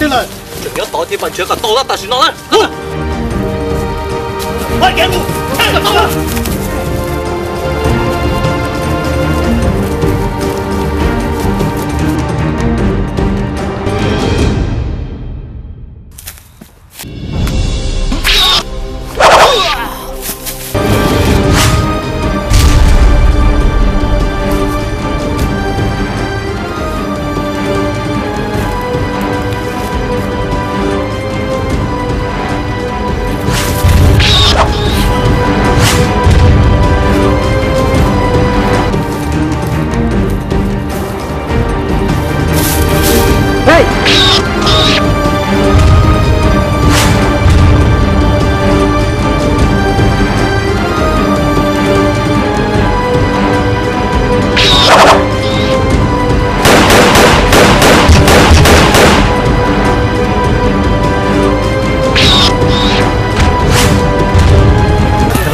对了，只要到底把这个刀了，但是闹人，快点路，看个刀了。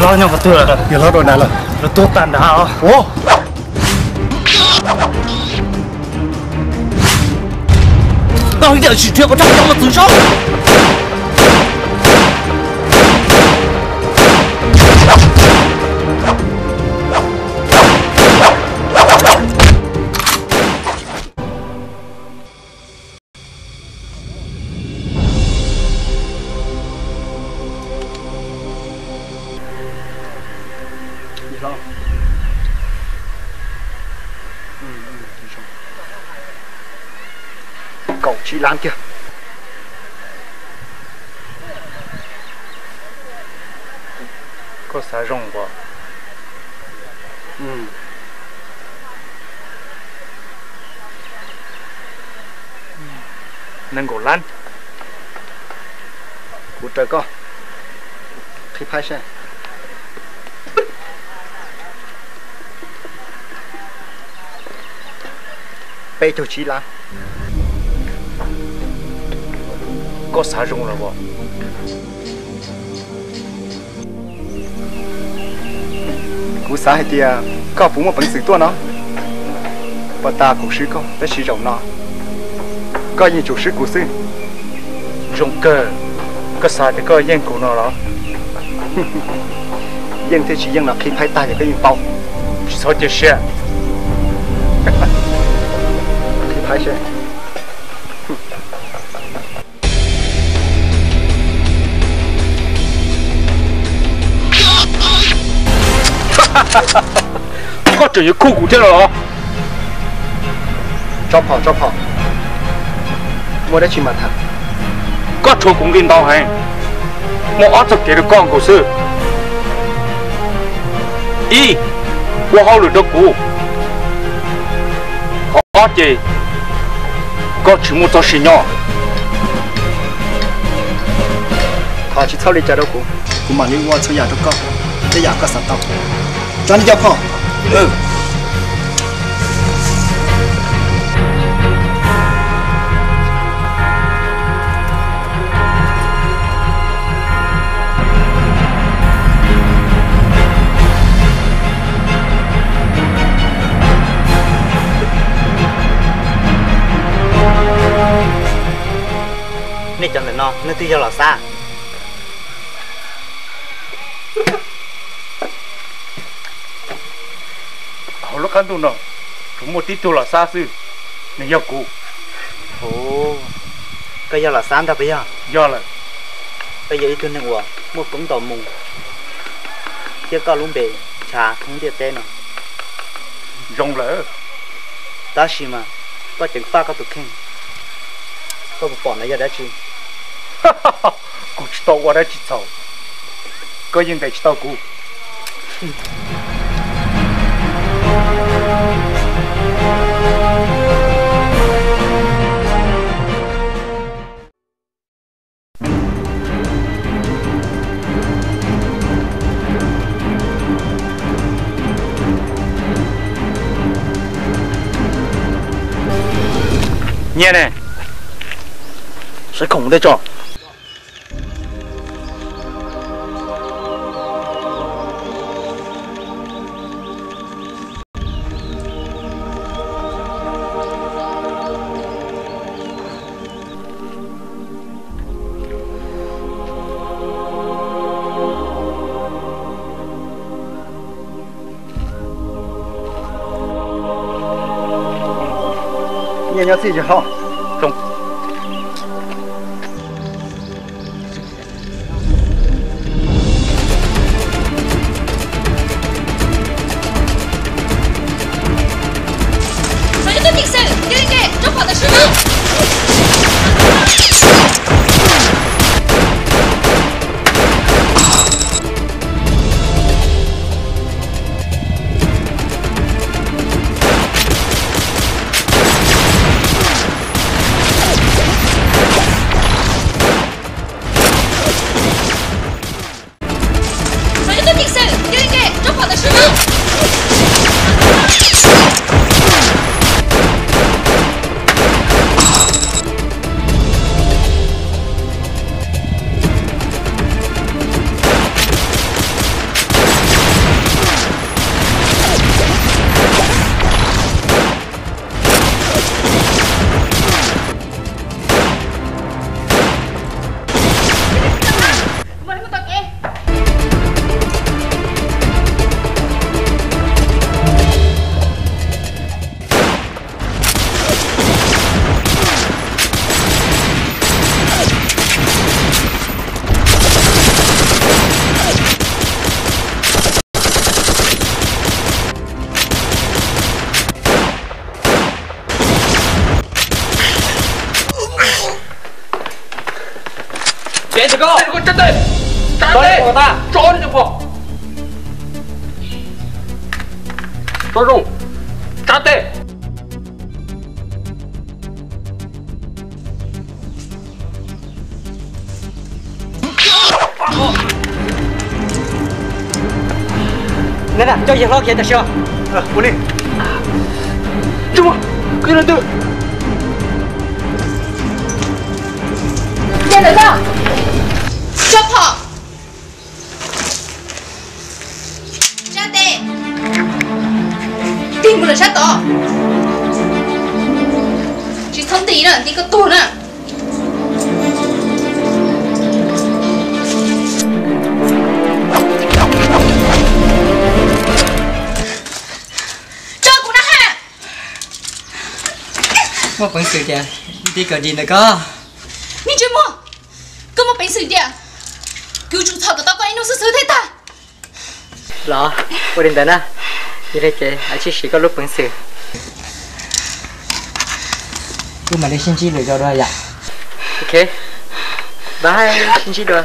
老娘不对了，有老多难了，这多胆大啊！哦，那一定是这个张扬的自首。狗鸡烂掉。có xả rong quá. Nâng cổ lăn. Cú trời con. Khi phai xe. Bây tôi chỉ làm. Có xả rong rồi quá. Cú xả hay tia, có phụ một bằng sự tua nó. Và ta cũng sư con, ta sử dụng nó. Có những chủ sư của sư. Rong cơ, có xả thì có yên của nó đó. Yên thì chỉ yên là khi phai ta thì có yên bao. Sao chứ xe. Khi phai xe. Có chuyện như khu cụ thế rồi. Cho phỏ. Mua đấy chỉ mà thằng. Có chỗ cũng liên tao hay. Một áp thực kế được con của sư. Y, của hậu lực đốc cụ. Họ áp gì? Có chỉ một tao xì nhỏ. Họ chỉ thao lý trả đâu cụ. Cụ mà liên quan cho nhà đâu con. Để nhà có sẵn tao. Cho đi cho phỏ. Ừ. Nên chọn là nó, nên tôi cho là xa. Họ lúc khăn tu nó, chúng một tí tu là xa sư, nên yêu cụ. Ồ, cái giờ là sáng ta bây giờ. Do là. Bây giờ ít hơn nữa, một cũng tỏ mùng. Chứ có lúc bể, chả không tiệt tên nào. Rong lỡ. Ta xì mà, có chừng pha có tụt khen. Có một bọn nó giờ đã chứ. Cụ chỉ tao qua đây chỉ tao. Có yên để chỉ tao cụ. Nghe nè. Sẽ không để cho. 年要自己好。中。小心对定身，给人给，这跑的是吗？别这个，这个站队，站队，抓你就跑，抓住，站队。奶奶，叫叶老给的是吧？我呢？怎么？给人队。站得到，小跑，站队，顶不了山道，去从地呢，你个多呢。我本事的，你个人那个。你这么，跟我本事的，狗主操个到关你弄是手太大。老，我认得呢，你来给，而且是个老本事。我买的星期六叫多呀。OK， 拜，星期六。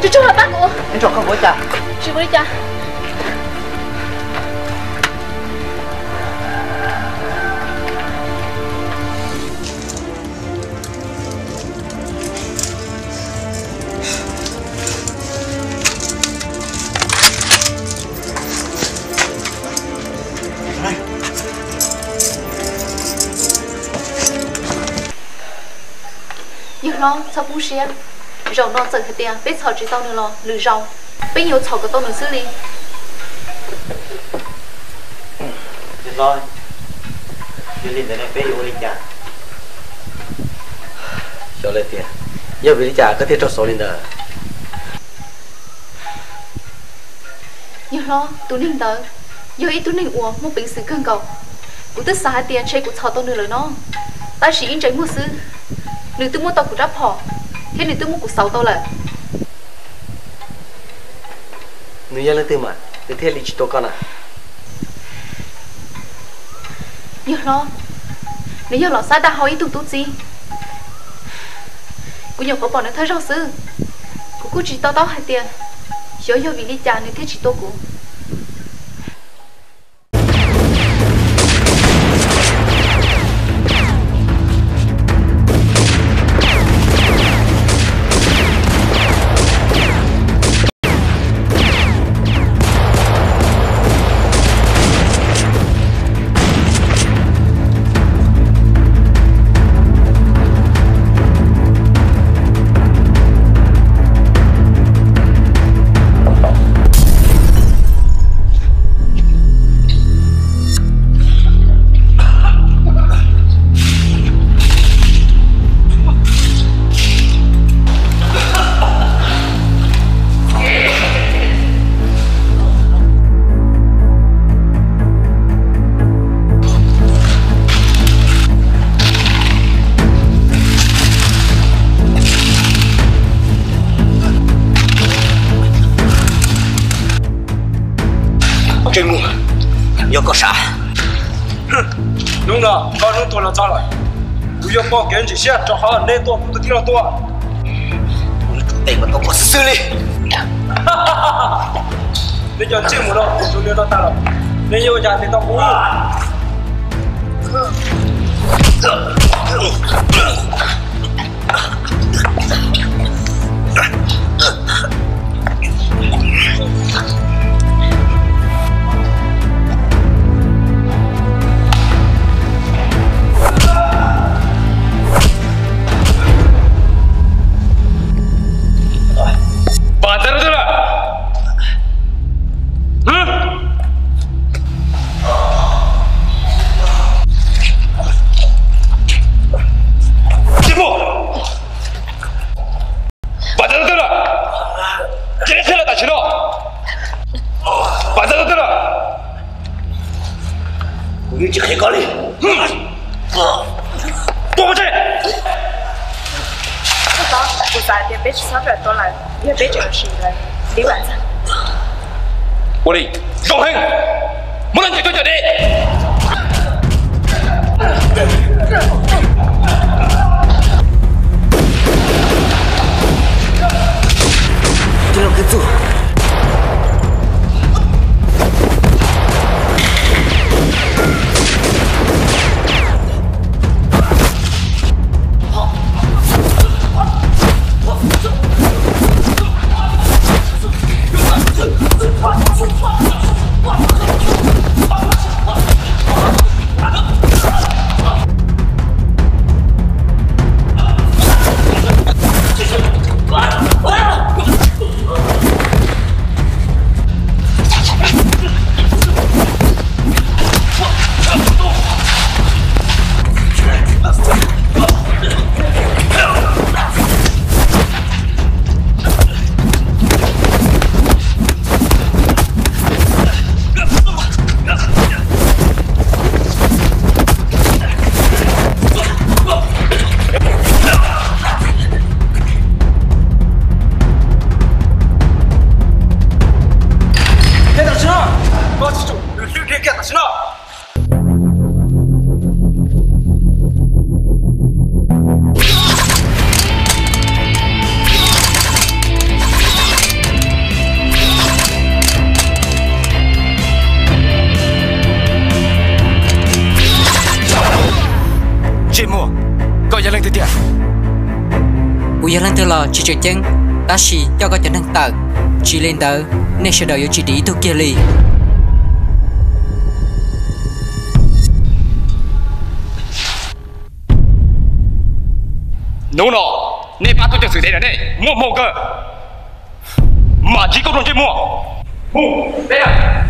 这正好八股，你找个我家，去我家。nhưng nó sao cũng xé rau nó dần hết tiền biết sao chỉ tao nữa lo lừa rau bây giờ chảo cái tao nữa xử lý được rồi đi lên đây bây giờ đi chả cho lên tiền giờ về đi chả có thể cho số lên đó nhưng nó tụi ninh tới giờ ít tụi ninh uống một bình sữa cơn cầu cũng tất xa tiền chơi của chảo tao nữa rồi nó ta chỉ in trái mua sữa nếu tôi mua tao cũng ráp họ thế nếu tôi mua cuộc sống tao là nếu như là từ mà thì thế lịch tôi con à nhớ nó nếu như là sao đã hỏi tụi tôi gì cũng nhiều có bọn nó thấy rõ sư cũng chỉ tao hai tiền giờ vì lý cha nên thế chỉ tôi cũng Trên mùa nhớ có啥? Đúng rồi, con nó tôi là sao rồi? Bây giờ có kiến chỉ xét cho họ nên tôi cũng được tôi. Đây mà tôi có xử lý. Bây giờ trên mùa đâu, tôi đưa nó ta rồi. Nên yêu nhà thì tao cũng. Chỉ hay có đi. Tôi đi. Đó,我在别别吃烧饼多来，也别就是来李晚上。我哋高興，冇人絕對着你。这要跟做。Bây giờ lần thứ là chỉ chơi chân, ta chỉ cho có chân năng tờ, chỉ lên tờ, nên sẽ đợi yêu chỉ đi thu kia li. Đúng rồi, nên bắt tôi cho sự đấy là đây, mua cơ, mà chỉ có đồng chơi mua, đây à.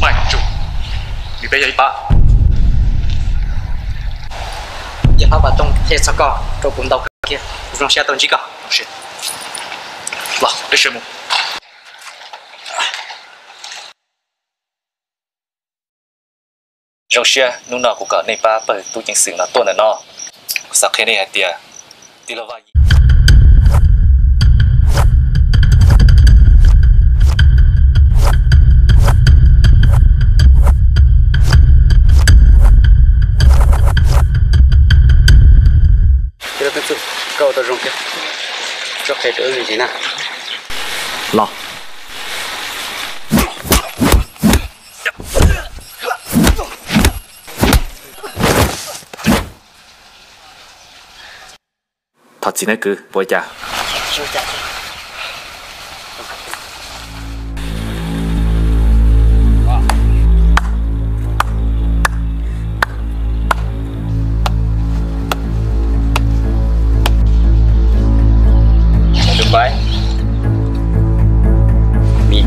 Mày chủ, bị bây giờ ba. Giờ họ bảo trong thế sao có, trong bụng đầu kia, trong xe tàu chỉ có.是，哇，这什么？trong xe lúc nào cũng có nên ba bởi tu chính sự là tuần là nó sao khi này thì là vậy cái đó cái câu tao rong kia cho cái đỡ gì nè lo thật gì nữa cứ bồi cha được vậy mi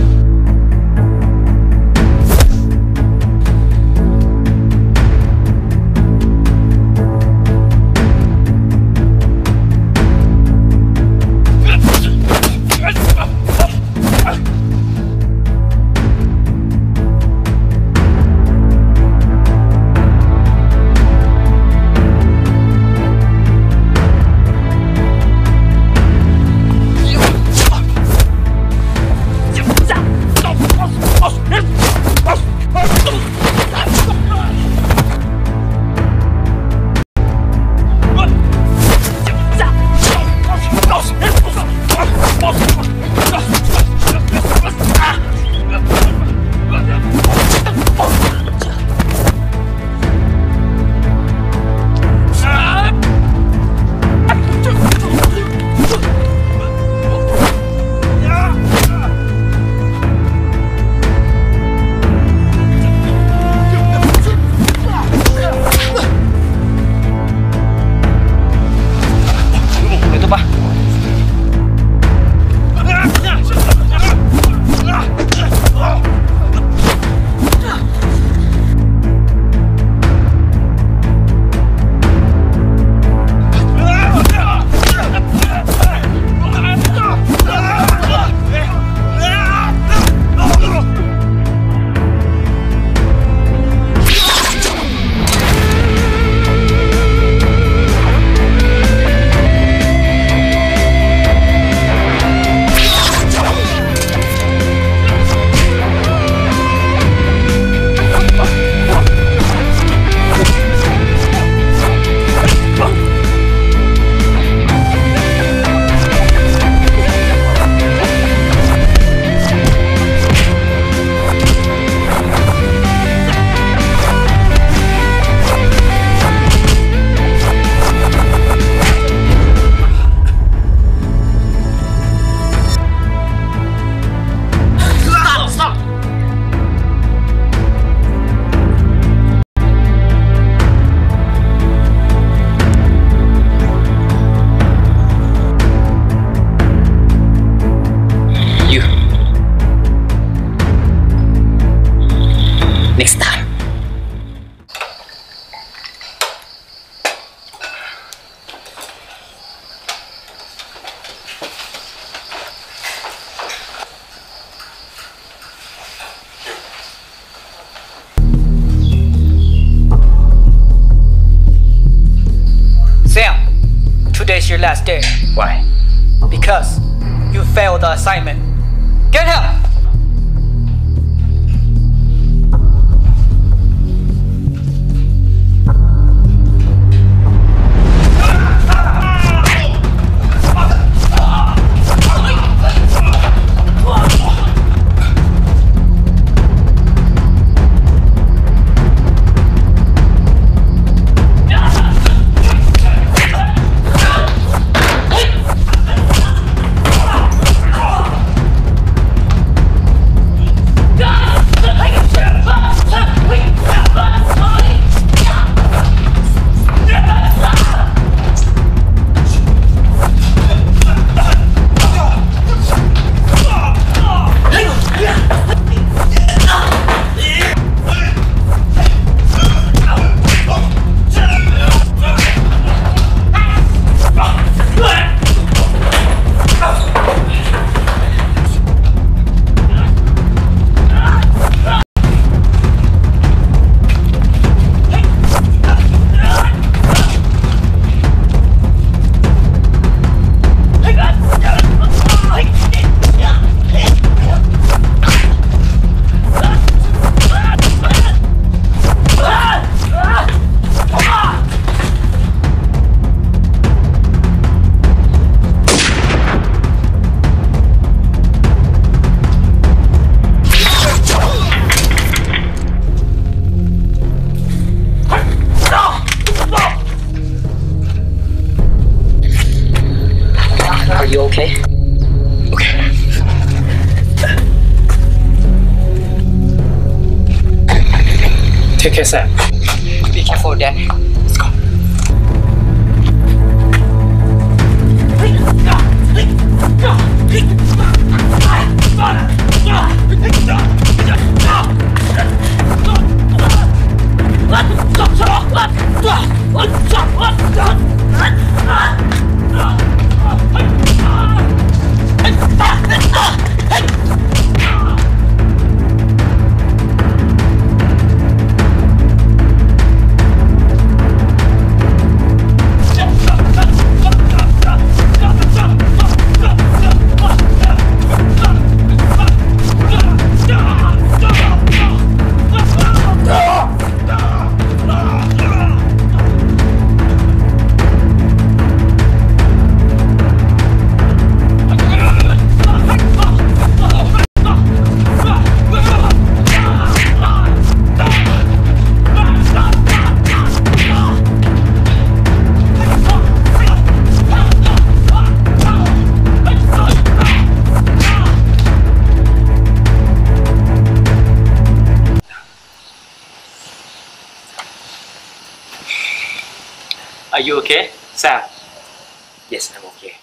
Today's your last day. Why? Because you failed the assignment. Get help! Are you okay? Okay. Take care, Sam. Be careful, Dad. Let's go. Are you okay, Sam? Yes, I'm okay.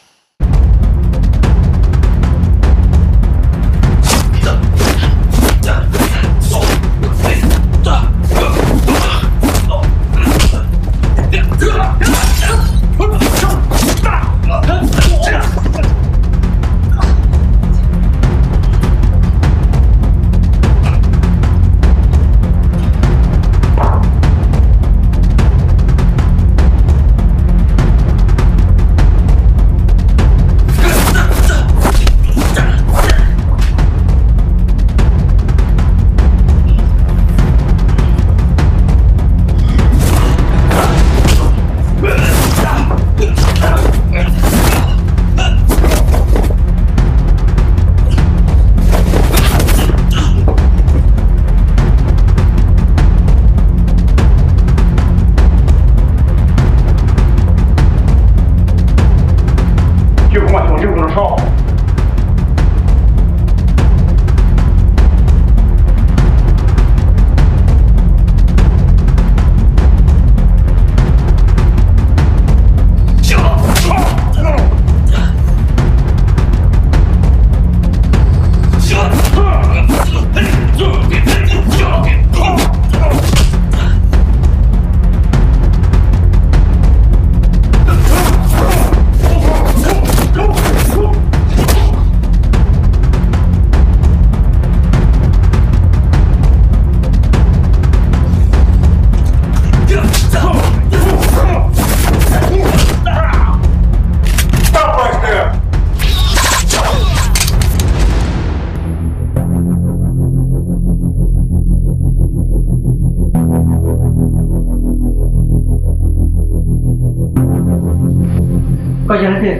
Kau jangan dia.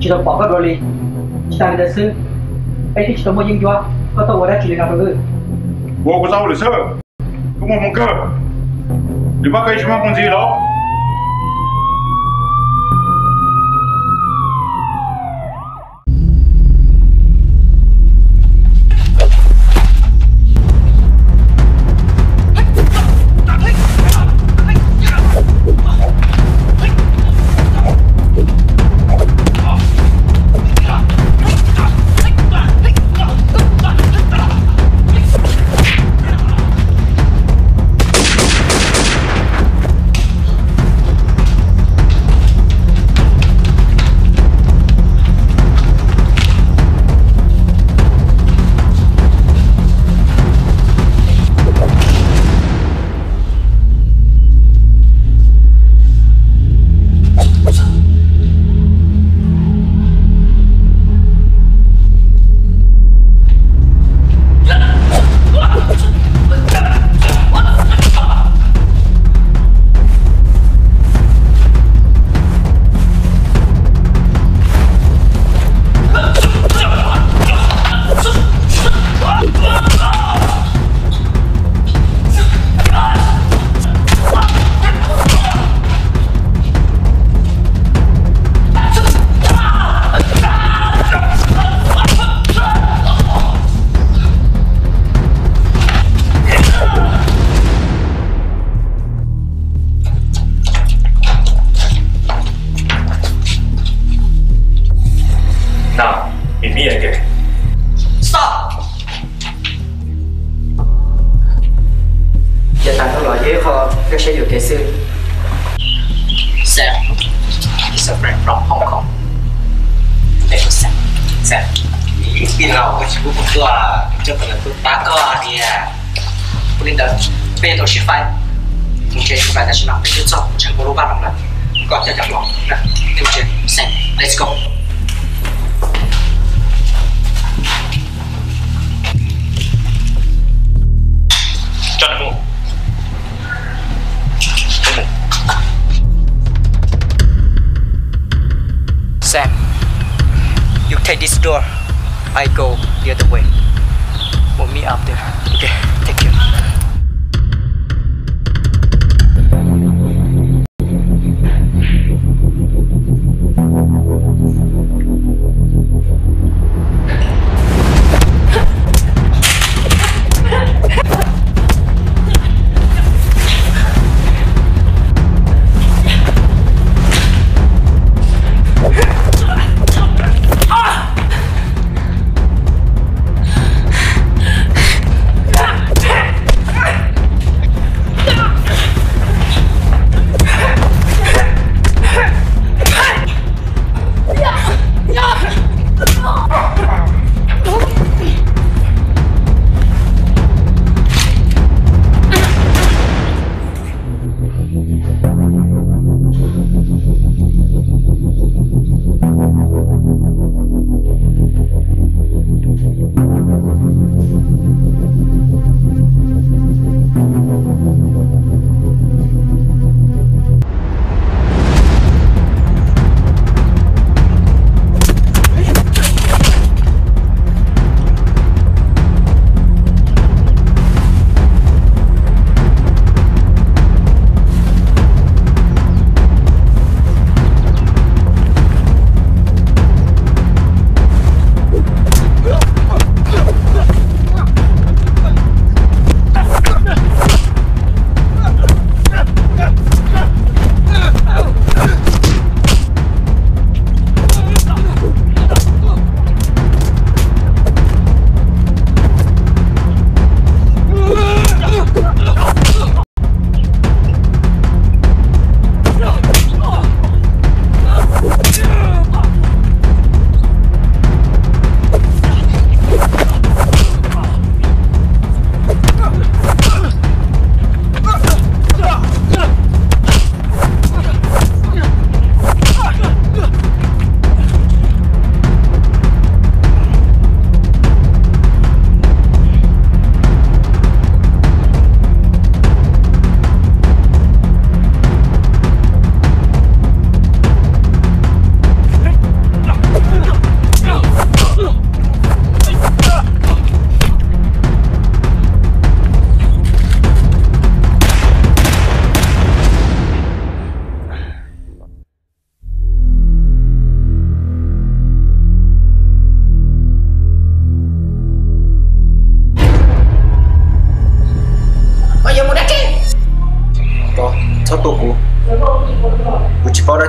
Kita bỏ các rồi kita ada sư. Ấy thì kita mau yang jual. Kau tahu ada cili apa ke? Gua tahu lah sir. Kamu mau ke? Dipakai cuma kunci lo. Stop! Giờ tạm theo loại ghế kho, các sẽ được kể sư. Sam is a friend from Hong Kong. Đây là Sam. Sam. Đi nào cái chú của tôi là cho tôi là tôi tá cơ nè. Linh đợt về tổ chức phải. Mình chơi phải là chỉ làm cái chuyện xong, chẳng có lỗ ban nào còn cho chậm lòng. Nè, tiếp chuyện. Sam, let's go. Cho nó mua. Sam, you take this door. I go the other way. We'll meet up there. Okay, take care.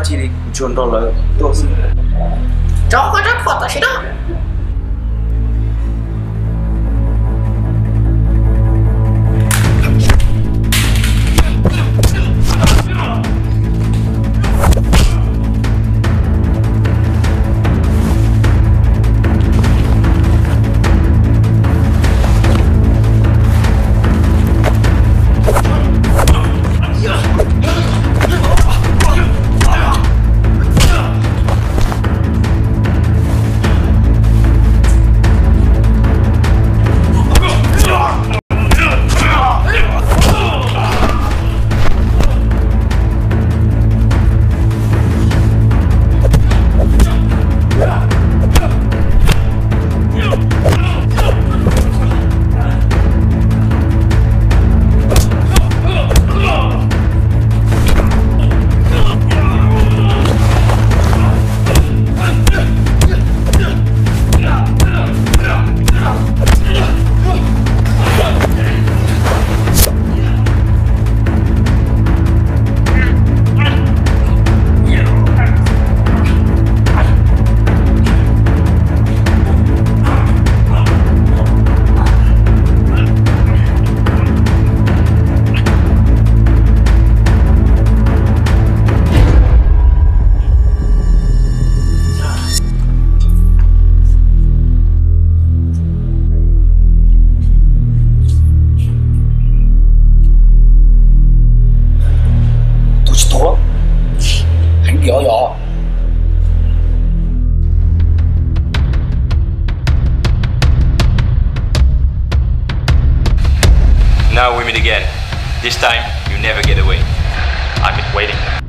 chỉ đi chuẩn đó là tôi xin cháu có rất khó tới đó. Now we meet again. This time, you never get away. I've been waiting.